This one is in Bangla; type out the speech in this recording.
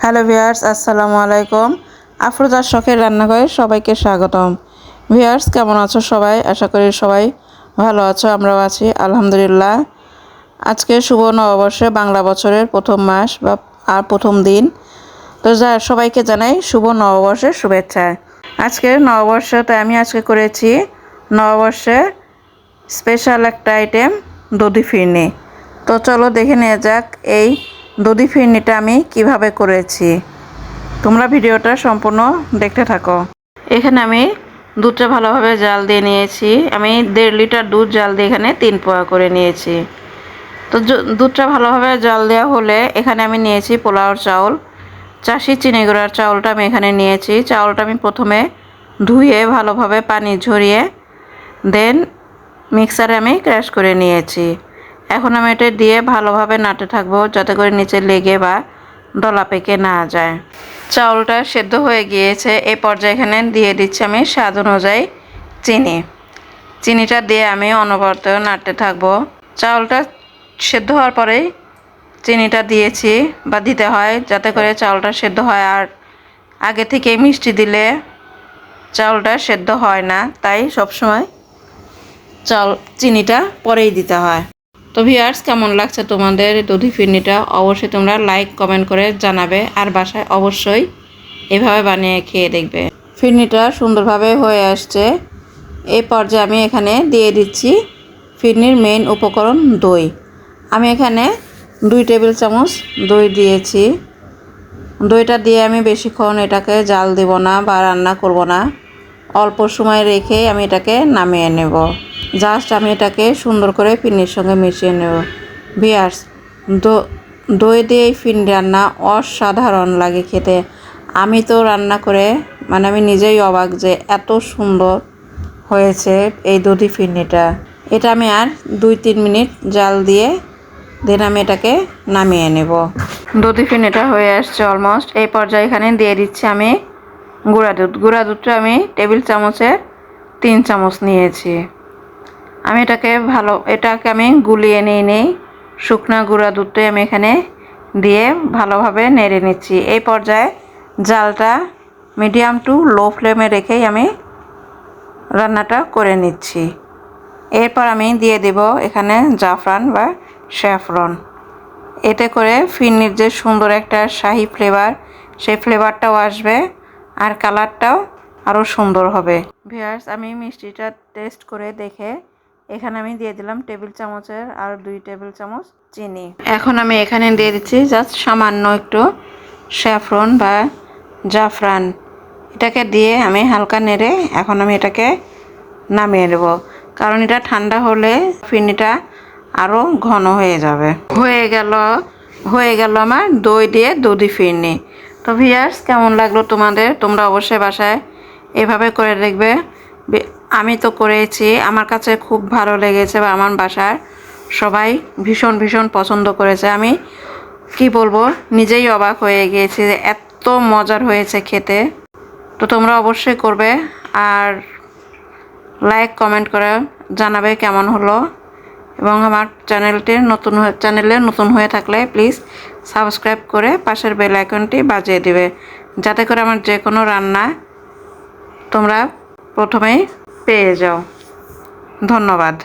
হ্যালো ভিউয়ার্স, আসসালামু আলাইকুম। আফরোজার শখের রান্নাঘরে সবাইকে স্বাগতম। ভিউয়ার্স, কেমন আছো সবাই? আশা করি সবাই ভালো আছো, আমরাও আছি আলহামদুলিল্লাহ। আজকে শুভ নববর্ষে বাংলা বছরের প্রথম মাস আর প্রথম দিন। তো সবাইকে জানাই শুভ নববর্ষের শুভেচ্ছা। আজকে নববর্ষতে আমি আজকে করেছি নববর্ষে স্পেশাল একটা আইটেম, দধি ফিরনি। তো চলো দেখে নেওয়া যাক এই দধি ফিরনিটা আমি কিভাবে করেছি। তোমরা ভিডিওটা সম্পূর্ণ দেখতে থাকো। এখানে আমি দুধটা ভালোভাবে জাল দিয়ে নিয়েছি। আমি 1.5 লিটার দুধ জাল দিয়ে এখানে 3 পোয়া করে নিয়েছি। তো দুধটা ভালোভাবে জাল দেওয়া হলে এখানে আমি নিয়েছি পোলাওর চাউল, চাষি চিনি গুঁড়ার চাউলটা আমি এখানে নিয়েছি। চাউলটা আমি প্রথমে ধুয়ে ভালোভাবে পানি ঝরিয়ে দেন মিক্সারে আমি ক্র্যাশ করে নিয়েছি। এখন আমি এটা দিয়ে ভালোভাবে নাড়তে থাকবো যাতে করে নিচে লেগে বা দলা পেকে না যায়। চাউলটা সেদ্ধ হয়ে গিয়েছে। এই পর্যায়ে এখানে দিয়ে দিচ্ছি আমি স্বাদ অনুযায়ী চিনিটা দিয়ে আমি অনবরত নাড়তে থাকবো। চাউলটা সেদ্ধ হওয়ার পরেই চিনিটা দিয়েছি বা দিতে হয় যাতে করে চাউলটা সেদ্ধ হয়। আর আগে থেকে মিষ্টি দিলে চাউলটা সেদ্ধ হয় না, তাই সবসময় চিনিটা পরেই দিতে হয়। তো ভিউয়ার্স, কেমন লাগছে তোমাদের দধি ফিরনিটা? অবশ্যই তোমরা লাইক কমেন্ট করে জানাবে, আর বাসায় অবশ্যই এভাবে বানিয়ে খেয়ে দেখবে। ফিরনিটা সুন্দরভাবে হয়ে আসছে। এই পর্যায়ে আমি এখানে দিয়ে দিচ্ছি ফিরনির মেইন উপকরণ দই। আমি এখানে 2 টেবিল চামচ দই দিয়েছি। দইটা দিয়ে আমি বেশিক্ষণ এটাকে জাল দেব না বা রান্না করব না, অল্প সময় রেখে আমি এটাকে নামিয়ে নেব। জাস্ট আমি এটাকে সুন্দর করে ফিরনির সঙ্গে মিশিয়ে নেব। ভিউয়ার্স, দই দিয়ে এই ফিরনি রান্না অসাধারণ লাগে খেতে। আমি তো রান্না করে আমি নিজেই অবাক যে এত সুন্দর হয়েছে এই দধি ফিরনিটা। এটা আমি আর 2-3 মিনিট জাল দিয়ে দেন আমি এটাকে নামিয়ে নেব। দধি ফিরনিটা হয়ে আসছে অলমোস্ট। এই পর্যায়ে এখানে দিয়ে দিচ্ছি আমি গুঁড়া দুধটা আমি টেবিল চামচে 3 চামচ নিয়েছি। আমি এটাকে আমি গুলিয়ে নিই। শুকনা গুঁড়া দুধটাই আমি এখানে দিয়ে ভালোভাবে নেড়ে নিচ্ছি। এই পর্যায়ে জালটা মিডিয়াম টু লো ফ্লেমে রেখেই আমি রান্নাটা করে নিচ্ছি। এরপর আমি দিয়ে দেব এখানে জাফরান বা স্যাফরন। এতে করে ফিরনির যে সুন্দর একটা শাহি ফ্লেভার, সেই ফ্লেভারটাও আসবে আর কালারটাও আরও সুন্দর হবে। ভিউয়ার্স, আমি মিষ্টিটা টেস্ট করে দেখে এখানে আমি দিয়ে দিলাম টেবিল চামচের আর 2 টেবিল চামচ চিনি। এখন আমি এখানে দিয়ে দিচ্ছি জাস্ট সামান্য একটু স্যাফরন বা জাফরান। এটাকে দিয়ে আমি হালকা নেড়ে এখন আমি এটাকে নামিয়ে নেব, কারণ এটা ঠান্ডা হলে ফিরনিটা আরও ঘন হয়ে যাবে। হয়ে গেল আমার দই দিয়ে দধি ফিরনি। তো ভিউয়ার্স, কেমন লাগলো তোমাদের? তোমরা অবশ্যই বাসায় এভাবে করে দেখবে। আমি তো করেছি, আমার কাছে খুব ভালো লেগেছে বা আমার বাসার সবাই ভীষণ ভীষণ পছন্দ করেছে। আমি কি বলবো, নিজেই অবাক হয়ে গিয়েছি যে এত মজার হয়েছে খেতে। তো তোমরা অবশ্যই করবে আর লাইক কমেন্ট করে জানাবে কেমন হলো। এবং আমার চ্যানেলে নতুন হয়ে থাকলে প্লিজ সাবস্ক্রাইব করে পাশের বেল আইকনটি বাজিয়ে দিবে, যাতে করে আমার যে কোনো রান্না তোমরা প্রথমেই পেয়ে যাও। ধন্যবাদ।